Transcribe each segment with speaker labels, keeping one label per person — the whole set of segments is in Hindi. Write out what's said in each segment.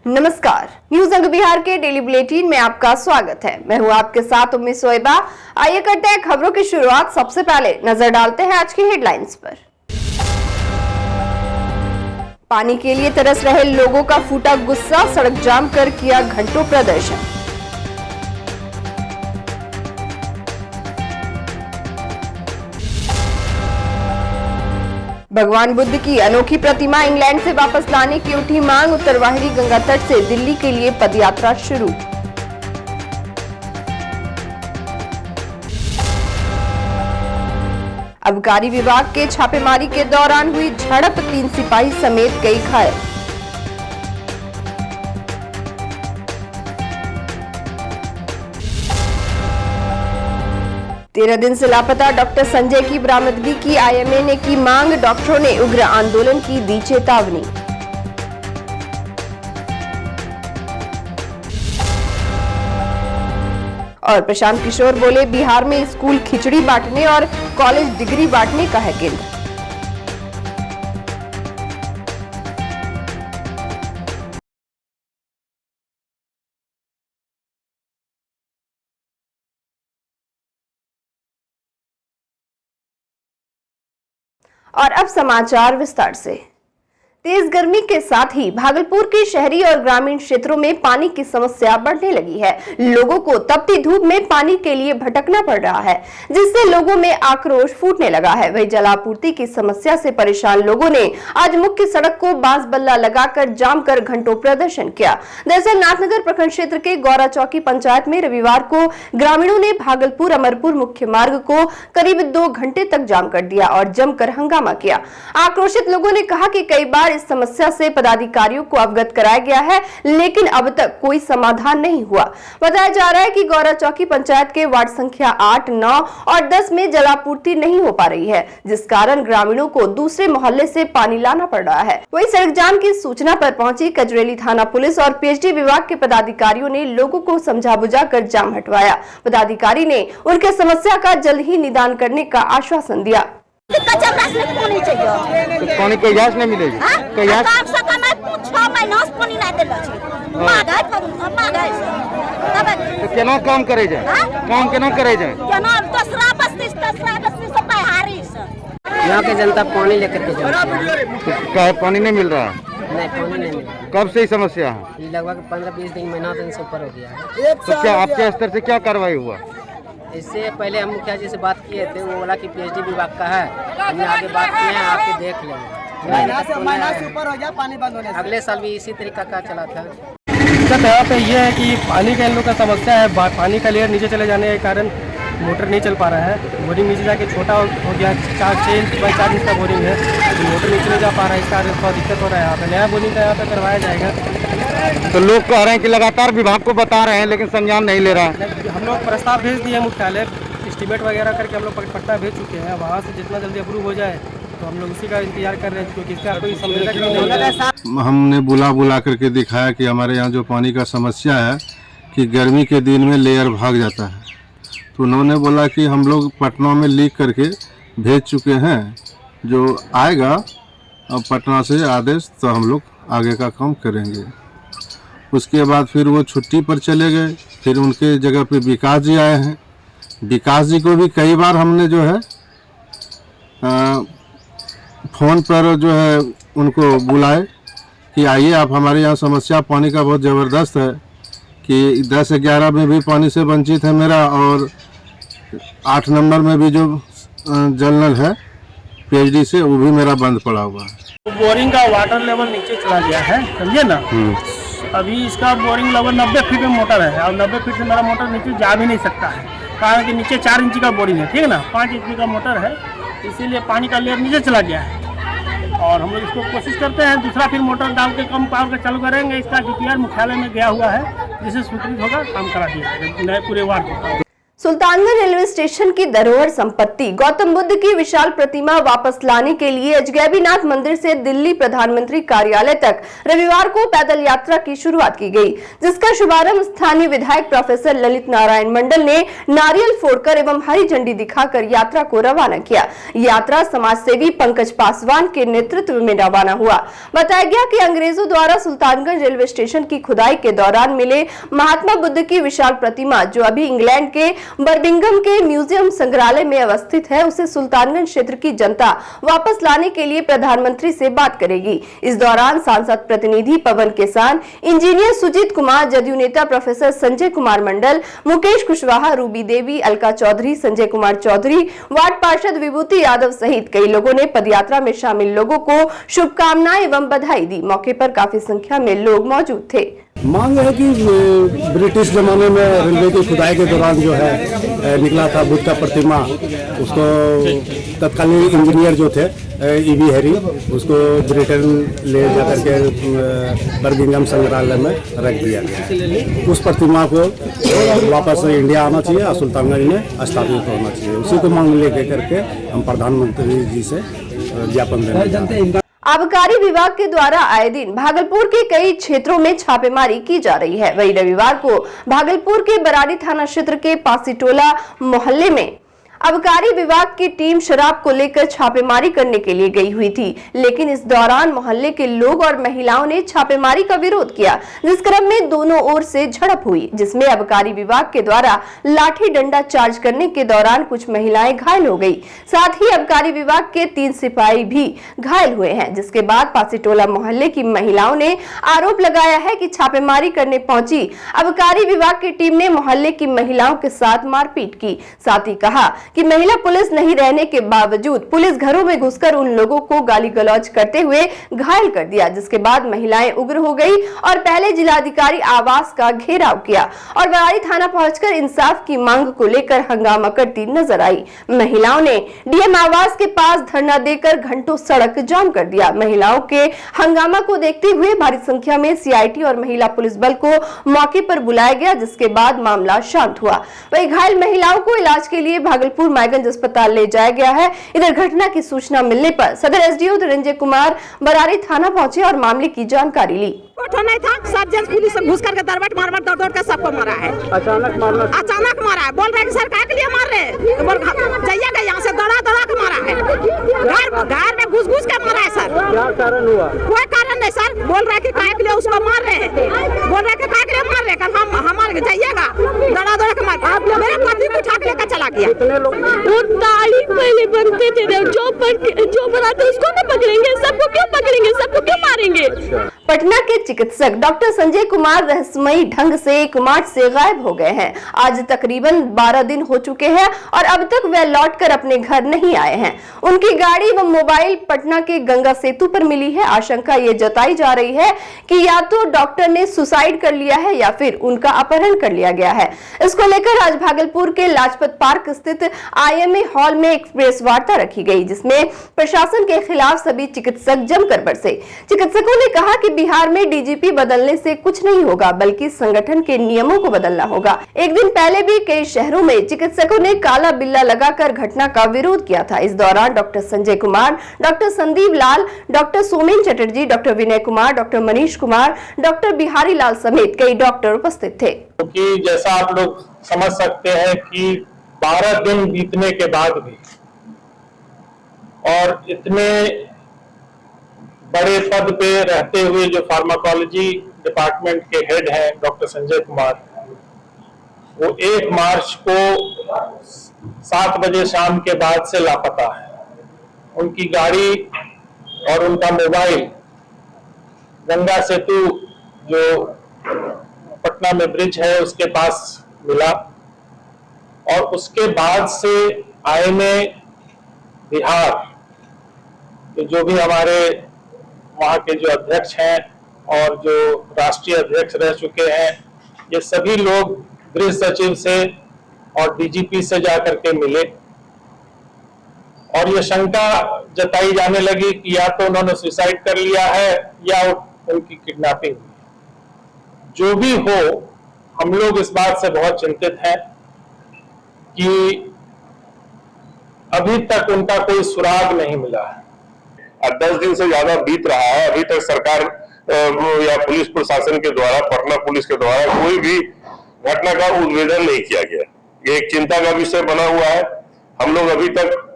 Speaker 1: नमस्कार, न्यूज अंग बिहार के डेली बुलेटिन में आपका स्वागत है। मैं हूं आपके साथ उम्मीद सोएबा। आइए करते हैं खबरों की शुरुआत। सबसे पहले नजर डालते हैं आज की हेडलाइंस पर। पानी के लिए तरस रहे लोगों का फूटा गुस्सा, सड़क जाम कर किया घंटों प्रदर्शन। भगवान बुद्ध की अनोखी प्रतिमा इंग्लैंड से वापस लाने की उठी मांग, उत्तरवाहिनी गंगा तट से दिल्ली के लिए पदयात्रा शुरू। आबकारी विभाग के छापेमारी के दौरान हुई झड़प, 3 सिपाही समेत कई घायल। तेरह दिन से लापता डॉक्टर संजय की बरामदगी की आईएमए ने की मांग, डॉक्टरों ने उग्र आंदोलन की दी चेतावनी। और प्रशांत किशोर बोले, बिहार में स्कूल खिचड़ी बांटने और कॉलेज डिग्री बांटने का है केंद्र। और अब समाचार विस्तार से। तेज गर्मी के साथ ही भागलपुर के शहरी और ग्रामीण क्षेत्रों में पानी की समस्या बढ़ने लगी है। लोगों को तपती धूप में पानी के लिए भटकना पड़ रहा है, जिससे लोगों में आक्रोश फूटने लगा है। वहीं जलापूर्ति की समस्या से परेशान लोगों ने आज मुख्य सड़क को बांस बल्ला लगाकर जाम कर घंटों प्रदर्शन किया। दरअसल नाथनगर प्रखंड क्षेत्र के गौरा चौकी पंचायत में रविवार को ग्रामीणों ने भागलपुर अमरपुर मुख्य मार्ग को करीब 2 घंटे तक जाम कर दिया और जमकर हंगामा किया। आक्रोशित लोगों ने कहा कि कई बार इस समस्या से पदाधिकारियों को अवगत कराया गया है, लेकिन अब तक कोई समाधान नहीं हुआ। बताया जा रहा है कि गौरा चौकी पंचायत के वार्ड संख्या 8, 9 और 10 में जलापूर्ति नहीं हो पा रही है, जिस कारण ग्रामीणों को दूसरे मोहल्ले से पानी लाना पड़ रहा है। वहीं सड़क जाम की सूचना पर पहुंची कजरेली थाना पुलिस और पीएचडी विभाग के पदाधिकारियों ने लोगों को समझा बुझाकर जाम हटवाया। पदाधिकारी ने उनके समस्या का जल्द ही निदान करने का आश्वासन दिया।
Speaker 2: पानी चाहिए,
Speaker 3: पानी कोई गैस नहीं मिलेगी। कोई गैस
Speaker 2: 6 महीना से पानी नहीं देला छै। मांगाई
Speaker 3: तो केना काम करे जाए? काम केना करे जाए?
Speaker 2: केना दूसरा बस्ती से पहाड़ी से
Speaker 4: यहाँ की जनता पानी लेकर के जाती
Speaker 3: है। पानी नहीं मिल रहा है?
Speaker 4: नहीं, पानी नहीं मिल रहा।
Speaker 3: कब से ही समस्या है?
Speaker 4: लगभग 15-20 दिन महीना दिन से ऊपर हो गया है।
Speaker 3: तो क्या आपके स्तर से क्या कार्रवाई हुआ?
Speaker 4: इससे पहले हम मुखिया जी से बात किए थे, वो बोला कि पीएचडी विभाग का है, हमने आगे बात किए हैं, आके देख लेंगे।
Speaker 5: महीना से ऊपर हो गया पानी बंद होने से।
Speaker 4: अगले साल भी इसी तरीका का चला था।
Speaker 6: दिक्कत यहाँ पे ये है कि पानी का इन लोग का समस्या है। पानी का लेयर नीचे चले जाने के कारण मोटर नहीं चल पा रहा है। बोरिंग नीचे जाके छोटा हो गया, 4 इंच का बोरिंग है, तो मोटर नीचे नहीं जा पा रहा है। इस कारण थोड़ा दिक्कत हो रहा है। यहाँ पे नया बोरिंग का यहाँ पे करवाया जाएगा।
Speaker 3: तो लोग कह रहे हैं कि लगातार विभाग को बता रहे हैं, लेकिन संज्ञान नहीं ले रहा है।
Speaker 6: हम लोग प्रस्ताव भेज दिए मुख्यालय, एस्टीमेट वगैरह करके हम लोग पट्टा भेज चुके हैं। वहाँ से जितना जल्दी अप्रूव हो जाए तो हम लोग उसी का इंतजार कर रहे हैं, क्योंकि इसका कोई संवेदक नहीं है।
Speaker 7: हमने बुला करके दिखाया कि हमारे यहाँ जो पानी का समस्या है कि गर्मी के दिन में लेयर भाग जाता है। तो उन्होंने बोला कि हम लोग पटना में लीक करके भेज चुके हैं, जो आएगा अब पटना से आदेश तो हम लोग आगे का काम करेंगे। उसके बाद फिर वो छुट्टी पर चले गए। फिर उनके जगह पे विकास जी आए हैं। विकास जी को भी कई बार हमने जो है फ़ोन पर जो है उनको बुलाए कि आइए आप, हमारे यहाँ समस्या पानी का बहुत ज़बरदस्त है कि 10-11 में भी पानी से वंचित है मेरा, और 8 नंबर में भी जो जल नल है पीएचडी से, वो भी मेरा बंद पड़ा हुआ है।
Speaker 6: बोरिंग का वाटर लेवल नीचे चला गया है, समझे ना। अभी इसका बोरिंग लेवल 90 फीट में मोटर है, और 90 फीट से मेरा मोटर नीचे जा भी नहीं सकता है, कारण कि नीचे 4 इंच का बोरिंग है, ठीक है ना। 5 इंच का मोटर है, इसीलिए पानी का लेयर नीचे चला गया है। और हम लोग इसको कोशिश करते हैं दूसरा फिर मोटर डाल के कम पावर का चालू करेंगे। इसका डीपीआर मुख्यालय में गया हुआ है, जिसे स्वीकृत होगा काम करा दिया नए पूरे वार्ड को।
Speaker 1: सुल्तानगंज रेलवे स्टेशन की धरोहर संपत्ति गौतम बुद्ध की विशाल प्रतिमा वापस लाने के लिए अजगैबीनाथ मंदिर से दिल्ली प्रधानमंत्री कार्यालय तक रविवार को पैदल यात्रा की शुरुआत की गई, जिसका शुभारंभ स्थानीय विधायक प्रोफेसर ललित नारायण मंडल ने नारियल फोड़कर एवं हरी झंडी दिखाकर यात्रा को रवाना किया। यात्रा समाजसेवी पंकज पासवान के नेतृत्व में रवाना हुआ। बताया गया कि अंग्रेजों द्वारा सुल्तानगंज रेलवे स्टेशन की खुदाई के दौरान मिले महात्मा बुद्ध की विशाल प्रतिमा, जो अभी इंग्लैंड के बर्मिंघम के म्यूजियम संग्रहालय में अवस्थित है, उसे सुल्तानगंज क्षेत्र की जनता वापस लाने के लिए प्रधानमंत्री से बात करेगी। इस दौरान सांसद प्रतिनिधि पवन किसान, इंजीनियर सुजीत कुमार, जदयू नेता प्रोफेसर संजय कुमार मंडल, मुकेश कुशवाहा, रूबी देवी, अलका चौधरी, संजय कुमार चौधरी, वार्ड पार्षद विभूति यादव सहित कई लोगों ने पदयात्रा में शामिल लोगों को शुभकामनाएं एवं बधाई दी। मौके पर काफी संख्या में लोग मौजूद थे।
Speaker 8: मांग है कि ब्रिटिश जमाने में रेलवे की खुदाई के दौरान जो है निकला था बुद्ध का प्रतिमा, उसको तत्कालीन इंजीनियर जो थे ईवी हैरी, उसको ब्रिटेन ले जाकर के बर्मिंघम संग्रहालय में रख दिया गया। उस प्रतिमा को वापस इंडिया आना चाहिए और सुल्तानगंज में स्थापित होना चाहिए। उसी को मांग लेके करके हम प्रधानमंत्री जी से ज्ञापन देना।
Speaker 1: आबकारी विभाग के द्वारा आए दिन भागलपुर के कई क्षेत्रों में छापेमारी की जा रही है। वहीं रविवार को भागलपुर के बराड़ी थाना क्षेत्र के पासीटोला मोहल्ले में आबकारी विभाग की टीम शराब को लेकर छापेमारी करने के लिए गई हुई थी, लेकिन इस दौरान मोहल्ले के लोग और महिलाओं ने छापेमारी का विरोध किया, जिस क्रम में दोनों ओर से झड़प हुई, जिसमें आबकारी विभाग के द्वारा लाठी डंडा चार्ज करने के दौरान कुछ महिलाएं घायल हो गई। साथ ही आबकारी विभाग के 3 सिपाही भी घायल हुए हैं, जिसके बाद पासीटोला मोहल्ले की महिलाओं ने आरोप लगाया है कि छापेमारी करने पहुंची आबकारी विभाग की टीम ने मोहल्ले की महिलाओं के साथ मारपीट की। साथ ही कहा कि महिला पुलिस नहीं रहने के बावजूद पुलिस घरों में घुसकर उन लोगों को गाली गलौज करते हुए घायल कर दिया, जिसके बाद महिलाएं उग्र हो गई और पहले जिलाधिकारी आवास का घेराव किया और बराड़ी थाना पहुंचकर इंसाफ की मांग को लेकर हंगामा करती नजर आई। महिलाओं ने डीएम आवास के पास धरना देकर घंटों सड़क जाम कर दिया। महिलाओं के हंगामा को देखते हुए भारी संख्या में सीआईटी और महिला पुलिस बल को मौके पर बुलाया गया, जिसके बाद मामला शांत हुआ। वहीं घायल महिलाओं को इलाज के लिए भागलपुर मायगंज अस्पताल ले जाया गया है। इधर घटना की सूचना मिलने पर सदर एसडीओ धनंजय कुमार बराड़ी थाना पहुंचे और मामले की जानकारी ली।
Speaker 2: नहीं था, सब जन पुलिस घुस करके दरबाट मार मार दौड़ के सबको मारा है। अचानक मारा है। बोल रहे हैं सरकार के लिए मार रहे हैं, जाइएगा यहाँ से, दौड़ा के मारा है। घर में घुस के मारा है सर। क्या कारण हुआ? कोई कारण नहीं सर। बोल रहे कि काय के लिए उसको मार रहे हैं, बोल रहे कि काय के लिए मार रहे हैं। हम हमारे जाइएगा, दौड़ा के मार। मेरे पति को उठा के लेकर चला गया। वो दाढ़ी पहले बनते थे, जो बनाते उसको नहीं पकड़ेंगे, सबको क्यों पकड़ेंगे, सबको क्यों मारेंगे?
Speaker 1: पटना के चिकित्सक डॉक्टर संजय कुमार रहस्यमयी ढंग से 1 मार्च से गायब हो गए हैं। आज तकरीबन 12 दिन हो चुके हैं और अब तक वे लौटकर अपने घर नहीं आए हैं। उनकी गाड़ी व मोबाइल पटना के गंगा सेतु पर मिली है। आशंका ये जताई जा रही है कि या तो डॉक्टर ने सुसाइड कर लिया है या फिर उनका अपहरण कर लिया गया है। इसको लेकर आज भागलपुर के लाजपत पार्क स्थित आईएमए हॉल में एक प्रेस वार्ता रखी गई, जिसमें प्रशासन के खिलाफ सभी चिकित्सक जमकर बरसे। चिकित्सकों ने कहा कि बिहार में डीजीपी बदलने से कुछ नहीं होगा, बल्कि संगठन के नियमों को बदलना होगा। एक दिन पहले भी कई शहरों में चिकित्सकों ने काला बिल्ला लगाकर घटना का विरोध किया था। इस दौरान डॉक्टर संजय कुमार, डॉक्टर संदीप लाल, doctor Somen Chatterjee, doctor Vinay Kumar, doctor Manish Kumar, doctor Bihari लाल समेत कई डॉक्टर उपस्थित थे।
Speaker 9: क्योंकि जैसा आप लोग समझ सकते हैं कि 12 दिन बीतने के बाद भी और इतने बड़े पद पे रहते हुए जो फार्माकोलॉजी डिपार्टमेंट के हेड हैं डॉक्टर संजय कुमार, वो 1 मार्च को 7 बजे शाम के बाद से लापता है। उनकी गाड़ी और उनका मोबाइल गंगा सेतु जो पटना में ब्रिज है उसके पास मिला और उसके बाद से आईएमए बिहार के जो भी हमारे वहाँ के जो अध्यक्ष हैं और जो राष्ट्रीय अध्यक्ष रह चुके हैं, ये सभी लोग गृह सचिव से और डीजीपी से जाकर के मिले और ये शंका जताई जाने लगी कि या तो उन्होंने सुसाइड कर लिया है या उनकी किडनैपिंग हुई। जो भी हो, हम लोग इस बात से बहुत चिंतित हैं कि अभी तक उनका कोई सुराग नहीं मिला है।
Speaker 10: 10 दिन से ज्यादा बीत रहा है, अभी तक सरकार या पुलिस प्रशासन के द्वारा, पटना पुलिस के द्वारा कोई भी घटना का उद्भेदन नहीं किया गया। ये एक चिंता का विषय बना हुआ है। हम लोग अभी तक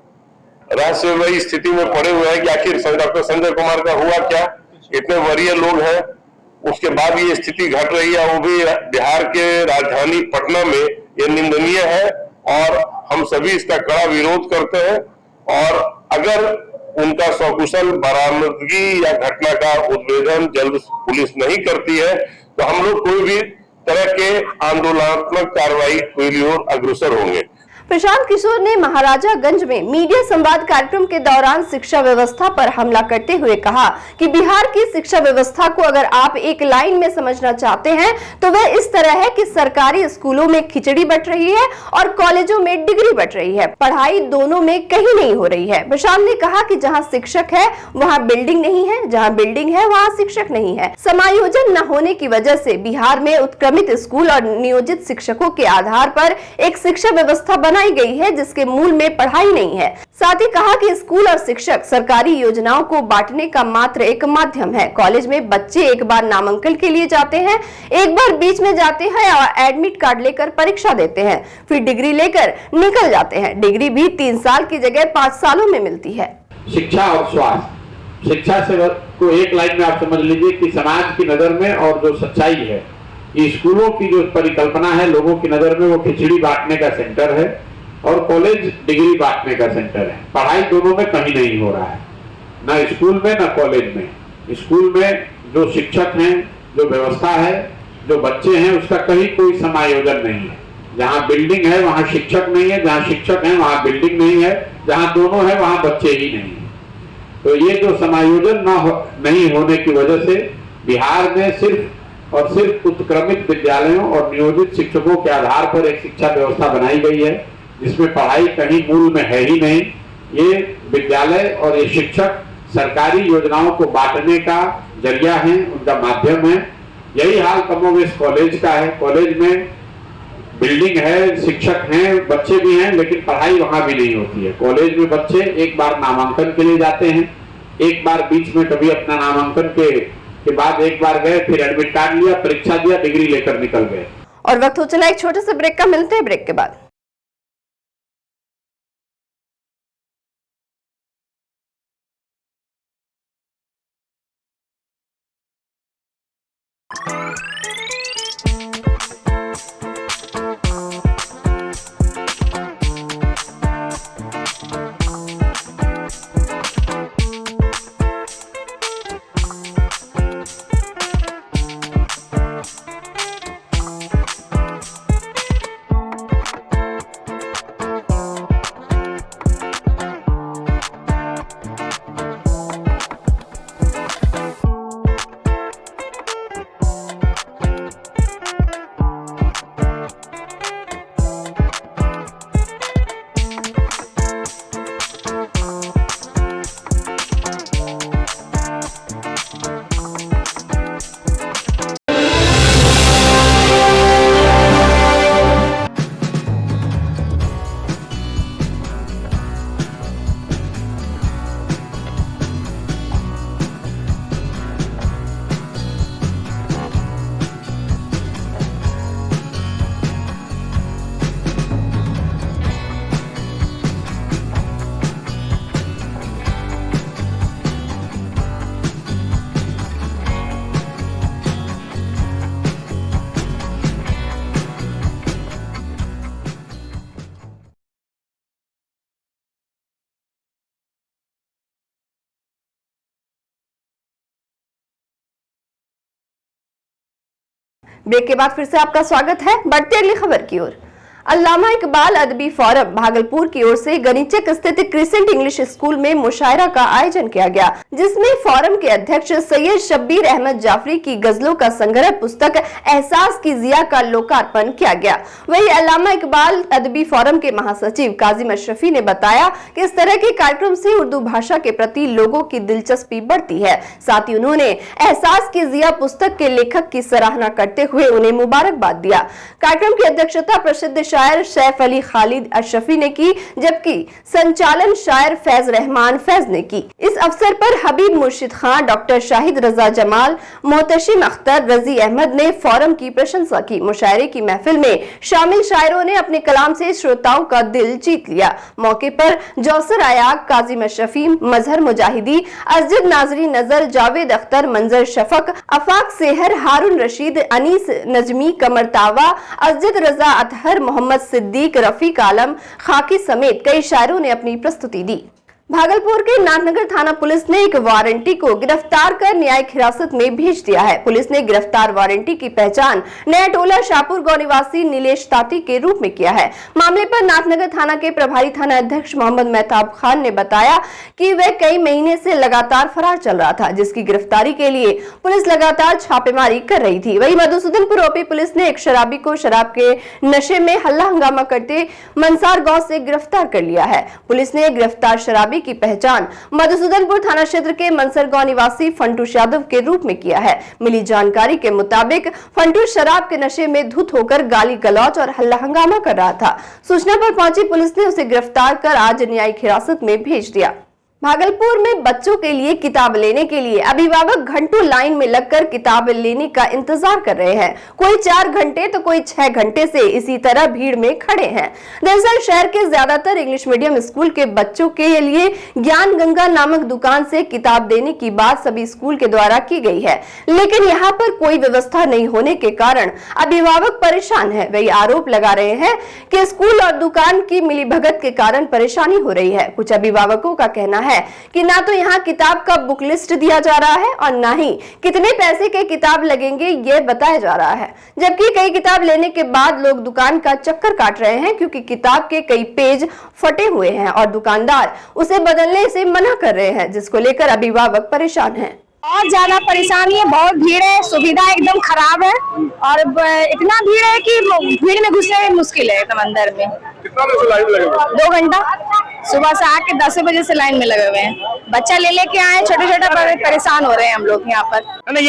Speaker 10: रहस्यमयी स्थिति में पड़े हुए हैं कि आखिर डॉक्टर संजय कुमार का हुआ क्या। इतने वरीय लोग हैं, उसके बाद ये स्थिति घट रही है, वो भी बिहार के राजधानी पटना में। ये निंदनीय है और हम सभी इसका कड़ा विरोध करते हैं। और अगर उनका सकुशल बरामदगी या घटना का उद्भेदन जल्द पुलिस नहीं करती है तो हम लोग कोई भी तरह के आंदोलनात्मक कार्रवाई की ओर अग्रसर होंगे।
Speaker 1: प्रशांत किशोर ने महाराजागंज में मीडिया संवाद कार्यक्रम के दौरान शिक्षा व्यवस्था पर हमला करते हुए कहा कि बिहार की शिक्षा व्यवस्था को अगर आप एक लाइन में समझना चाहते हैं तो वह इस तरह है कि सरकारी स्कूलों में खिचड़ी बंट रही है और कॉलेजों में डिग्री बंट रही है। पढ़ाई दोनों में कहीं नहीं हो रही है। प्रशांत ने कहा कि जहाँ शिक्षक है वहाँ बिल्डिंग नहीं है, जहाँ बिल्डिंग है वहाँ शिक्षक नहीं है। समायोजन न होने की वजह से बिहार में उत्क्रमित स्कूल और नियोजित शिक्षकों के आधार पर एक शिक्षा व्यवस्था बनाई गई है जिसके मूल में पढ़ाई नहीं है। साथ ही कहा कि स्कूल और शिक्षक सरकारी योजनाओं को बांटने का मात्र एक माध्यम है। कॉलेज में बच्चे एक बार नामांकन के लिए जाते हैं, एक बार बीच में जाते हैं और एडमिट कार्ड लेकर परीक्षा देते हैं, फिर डिग्री लेकर निकल जाते हैं। डिग्री भी 3 साल की जगह 5 सालों में मिलती है।
Speaker 11: शिक्षा और स्वास्थ्य, शिक्षा से को एक लाइन में आप समझ लीजिए कि समाज की नजर में और जो सच्चाई है, ये स्कूलों की जो परिकल्पना है लोगों की नजर में वो खिचड़ी बांटने का सेंटर है और कॉलेज डिग्री बांटने का सेंटर है। पढ़ाई दोनों में कहीं नहीं हो रहा है, ना स्कूल में ना कॉलेज में। स्कूल में जो शिक्षक हैं, जो व्यवस्था है, जो बच्चे हैं, उसका कहीं कोई समायोजन नहीं है। जहाँ बिल्डिंग है वहाँ शिक्षक नहीं है, जहाँ शिक्षक है वहाँ बिल्डिंग नहीं है, जहाँ दोनों है वहाँ बच्चे ही नहीं है। तो ये जो समायोजन नहीं होने की वजह से बिहार में सिर्फ और सिर्फ उत्क्रमित विद्यालयों और नियोजित शिक्षकों के आधार पर एक शिक्षा व्यवस्था बनाई गई है जिसमें पढ़ाई कहीं मूल में है ही नहीं। ये विद्यालय और ये शिक्षक सरकारी योजनाओं को बांटने का जरिया है, उनका माध्यम है। यही हाल कमोबेश कॉलेज का है। कॉलेज में बिल्डिंग है, शिक्षक हैं, बच्चे भी हैं, लेकिन पढ़ाई वहां भी नहीं होती है। कॉलेज में बच्चे एक बार नामांकन के लिए जाते हैं, एक बार बीच में कभी अपना नामांकन के बाद एक बार गए, फिर एडमिट कार्ड लिया, परीक्षा दिया, डिग्री लेकर निकल गए।
Speaker 1: और वक्त हो चला एक छोटे से ब्रेक का, मिलते हैं ब्रेक के बाद। ब्रेक के बाद फिर से आपका स्वागत है। बढ़ते अगली खबर की ओर। अल्लामा इकबाल अदबी फोरम भागलपुर की ओर से गनीचक स्थित क्रिसेंट इंग्लिश स्कूल में मुशायरा का आयोजन किया गया, जिसमें फोरम के अध्यक्ष सैयद शब्बीर अहमद जाफरी की गजलों का संग्रह पुस्तक एहसास की जिया का लोकार्पण किया गया। वहीं अल्लामा इकबाल अदबी फोरम के महासचिव काजिम अशरफी ने बताया कि इस तरह के कार्यक्रम से उर्दू भाषा के प्रति लोगों की दिलचस्पी बढ़ती है। साथ ही उन्होंने एहसास की जिया पुस्तक के लेखक की सराहना करते हुए उन्हें मुबारकबाद दिया। कार्यक्रम की अध्यक्षता प्रसिद्ध शायर सैफ अली खालिद अशरफी ने की, जबकि संचालन शायर फैज रहमान फैज ने की। इस अवसर पर हबीब मुर्शिद खान, डॉक्टर शाहिद रजा जमाल, मोहतशिम अख्तर, रजी अहमद ने फोरम की प्रशंसा की। मुशायरे की महफिल में शामिल शायरों ने अपने कलाम से श्रोताओं का दिल जीत लिया। मौके पर जौसर आयाग, काजिम अशरफी, मजहर मुजाहिदी, अजद नाजरी नजर, जावेद अख्तर, मंजर शफक, अफाक सेहर, हारून रशीद, अनीस नजमी, कमर तावा, अजद रजा अतहर, मोहम्मद सिद्दीक, रफीक आलम, खाकी समेत कई शायरों ने अपनी प्रस्तुति दी। भागलपुर के नाथनगर थाना पुलिस ने एक वारंटी को गिरफ्तार कर न्यायिक हिरासत में भेज दिया है। पुलिस ने गिरफ्तार वारंटी की पहचान नया टोला शाहपुर गांव निवासी नीलेश ताती के रूप में किया है। मामले पर नाथनगर थाना के प्रभारी थाना अध्यक्ष मोहम्मद मेहताब खान ने बताया कि वह कई महीने से लगातार फरार चल रहा था, जिसकी गिरफ्तारी के लिए पुलिस लगातार छापेमारी कर रही थी। वहीं मधुसूदनपुर ओपी पुलिस ने एक शराबी को शराब के नशे में हल्ला हंगामा करते मंसार गाँव से गिरफ्तार कर लिया है। पुलिस ने गिरफ्तार शराबी की पहचान मधुसूदनपुर थाना क्षेत्र के मंसर गांव निवासी फंटूश यादव के रूप में किया है। मिली जानकारी के मुताबिक फंटूश शराब के नशे में धुत होकर गाली गलौज और हल्ला हंगामा कर रहा था। सूचना पर पहुंची पुलिस ने उसे गिरफ्तार कर आज न्यायिक हिरासत में भेज दिया। भागलपुर में बच्चों के लिए किताब लेने के लिए अभिभावक घंटों लाइन में लगकर किताब लेने का इंतजार कर रहे हैं। कोई 4 घंटे तो कोई 6 घंटे से इसी तरह भीड़ में खड़े हैं। दरअसल शहर के ज्यादातर इंग्लिश मीडियम स्कूल के बच्चों के लिए ज्ञान गंगा नामक दुकान से किताब देने की बात सभी स्कूल के द्वारा की गई है, लेकिन यहाँ पर कोई व्यवस्था नहीं होने के कारण अभिभावक परेशान है। वही आरोप लगा रहे हैं कि स्कूल और दुकान की मिलीभगत के कारण परेशानी हो रही है। कुछ अभिभावकों का कहना है कि ना तो यहाँ किताब का बुक लिस्ट दिया जा रहा है और ना ही कितने पैसे के किताब लगेंगे ये बताया जा रहा है, जबकि कई किताब लेने के बाद लोग दुकान का चक्कर काट रहे हैं क्योंकि किताब के कई पेज फटे हुए हैं और दुकानदार उसे बदलने से मना कर रहे हैं, जिसको लेकर अभिभावक परेशान हैं।
Speaker 12: बहुत ज्यादा परेशानी है, बहुत भीड़ है, सुविधा एकदम खराब है और इतना भीड़ है कि भीड़ में घुसने में मुश्किल है एकदम अंदर में।
Speaker 10: कितना देर से लाइन लगे हुए?
Speaker 12: 2 घंटा सुबह से आके 10 बजे से लाइन में लगे हुए हैं। बच्चा ले लेके आए, छोटे छोटे परेशान हो रहे हैं हम लोग यहाँ पर।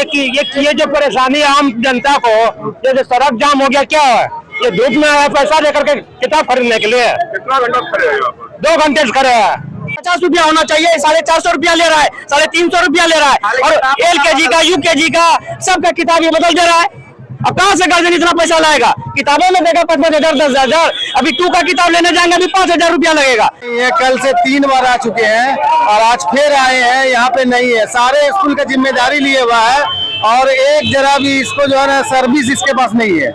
Speaker 3: ये जो परेशानी आम जनता को, जैसे सड़क जाम हो गया, क्या है ये धूप में पैसा लेकर के किताब खरीदने के लिए
Speaker 10: कितना घंटा खड़े हैं?
Speaker 3: 2 घंटे से खड़े हैं। 50 रुपया होना चाहिए, 450 रुपया ले रहा है, 350 रुपया ले रहा है और LKG का UKG का सबका किताब ये बदल दे रहा है। अब कहाँ से गार्जियन इतना पैसा लाएगा? किताबों में देगा 5,000 10,000, अभी 2 का किताब लेने जाएंगे अभी 5,000 रुपया लगेगा। ये कल से 3 बार आ चुके हैं और आज फिर आए हैं, यहाँ पे नहीं है। सारे स्कूल का जिम्मेदारी लिए हुआ है और एक जरा भी इसको जो है ना सर्विस इसके पास नहीं है।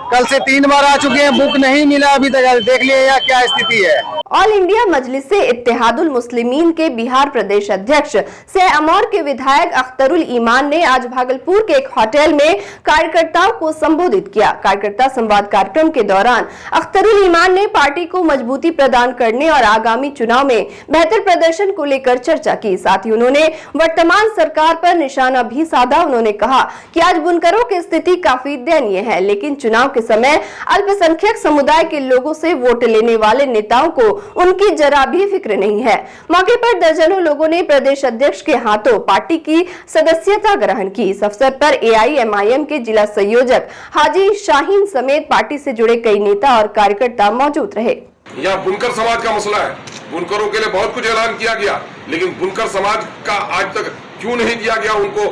Speaker 3: कल से 3 बार आ चुके हैं, बुक नहीं मिला अभी तक। देख लिए क्या स्थिति है।
Speaker 1: ऑल इंडिया मजलिस इत्तेहादुल मुस्लिमीन के बिहार प्रदेश अध्यक्ष से अमौर के विधायक अख्तरुल ईमान ने आज भागलपुर के एक होटल में कार्यकर्ताओं को संबोधित किया। कार्यकर्ता संवाद कार्यक्रम के दौरान अख्तरुल ईमान ने पार्टी को मजबूती प्रदान करने और आगामी चुनाव में बेहतर प्रदर्शन को लेकर चर्चा की। साथ ही उन्होंने वर्तमान सरकार पर निशाना भी साधा। उन्होंने कहा कि आज बुनकरों की स्थिति काफी दयनीय है, लेकिन चुनाव के समय अल्पसंख्यक समुदाय के लोगों से वोट लेने वाले नेताओं को उनकी जरा भी फिक्र नहीं है। मौके पर दर्जनों लोगों ने प्रदेश अध्यक्ष के हाथों पार्टी की सदस्यता ग्रहण की। इस अवसर पर AIMIM के जिला संयोजक हाजी शाहीन समेत पार्टी से जुड़े कई नेता और कार्यकर्ता मौजूद रहे।
Speaker 10: यहाँ बुनकर समाज का मसला है। बुनकरों के लिए बहुत कुछ ऐलान किया गया, लेकिन बुनकर समाज का आज तक क्यों नहीं दिया गया? उनको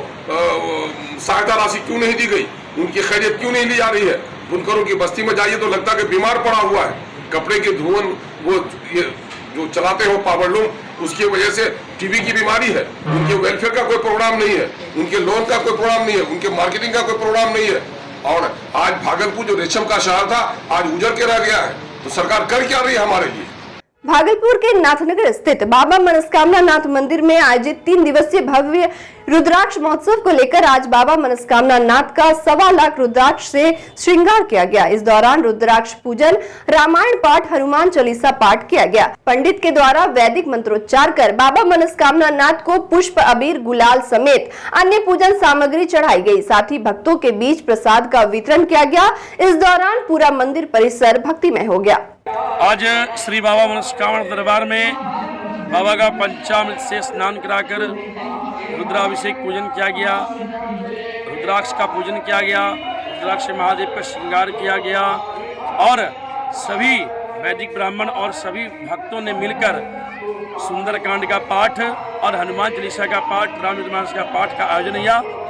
Speaker 10: सहायता राशि क्यों नहीं दी गई? उनकी खैरियत क्यों नहीं ली जा रही है? बुनकरों की बस्ती में जाइए तो लगता है कि बीमार पड़ा हुआ है। कपड़े के धुवन वो ये जो चलाते हो पावरलूम, उसकी वजह से टीबी की बीमारी है। उनके वेलफेयर का कोई प्रोग्राम नहीं है, उनके लोन का कोई प्रोग्राम नहीं है, उनके मार्केटिंग का कोई प्रोग्राम नहीं है। और आज भागलपुर जो रेशम का शहर था आज उजड़ के रह गया है। तो सरकार कर क्या रही है हमारे लिए?
Speaker 1: भागलपुर के नाथनगर स्थित बाबा मनस्कामना नाथ मंदिर में आयोजित 3 दिवसीय भव्य रुद्राक्ष महोत्सव को लेकर आज बाबा मनस्कामना नाथ का 1.25 लाख रुद्राक्ष से श्रृंगार किया गया। इस दौरान रुद्राक्ष पूजन, रामायण पाठ, हनुमान चालीसा पाठ किया गया। पंडित के द्वारा वैदिक मंत्रोच्चार कर बाबा मनस्कामना नाथ को पुष्प, अबीर, गुलाल समेत अन्य पूजन सामग्री चढ़ाई गई। साथ ही भक्तों के बीच प्रसाद का वितरण किया गया। इस दौरान पूरा मंदिर परिसर भक्तिमय हो गया।
Speaker 13: आज श्री बाबा मनस्कामना दरबार में बाबा का पंचामृत से स्नान कराकर रुद्राभिषेक पूजन किया गया, रुद्राक्ष का पूजन किया गया, रुद्राक्ष महादेव का श्रृंगार किया गया और सभी वैदिक ब्राह्मण और सभी भक्तों ने मिलकर सुंदरकांड का पाठ और हनुमान चालीसा का पाठ, रामचरितमानस का पाठ का आयोजन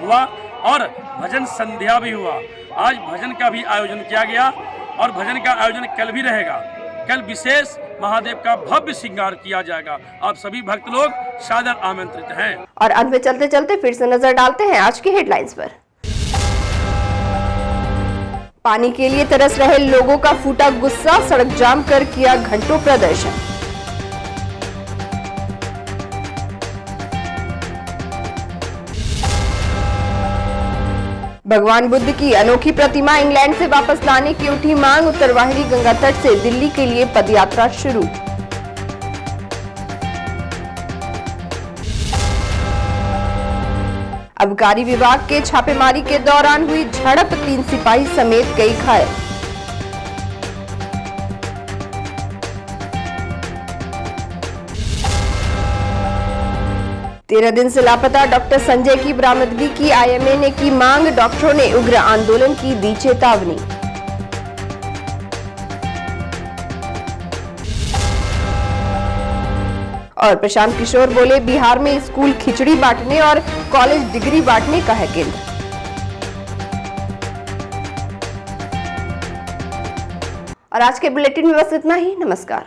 Speaker 13: हुआ और भजन संध्या भी हुआ। आज भजन का भी आयोजन किया गया और भजन का आयोजन कल भी रहेगा। कल विशेष महादेव का भव्य श्रृंगार किया जाएगा। आप सभी भक्त लोग सादर आमंत्रित हैं।
Speaker 1: और अंत में चलते चलते फिर से नजर डालते हैं आज की हेडलाइंस पर। पानी के लिए तरस रहे लोगों का फूटा गुस्सा, सड़क जाम कर किया घंटों प्रदर्शन। भगवान बुद्ध की अनोखी प्रतिमा इंग्लैंड से वापस लाने की उठी मांग, उत्तरवाहिनी गंगा तट से दिल्ली के लिए पदयात्रा शुरू। आबकारी विभाग के छापेमारी के दौरान हुई झड़प, 3 सिपाही समेत कई घायल। तेरह दिन से लापता डॉक्टर संजय की बरामदगी की आईएमए ने की मांग, डॉक्टरों ने उग्र आंदोलन की दी चेतावनी। और प्रशांत किशोर बोले, बिहार में स्कूल खिचड़ी बांटने और कॉलेज डिग्री बांटने का है केंद्र। और आज के बुलेटिन में बस इतना ही। नमस्कार।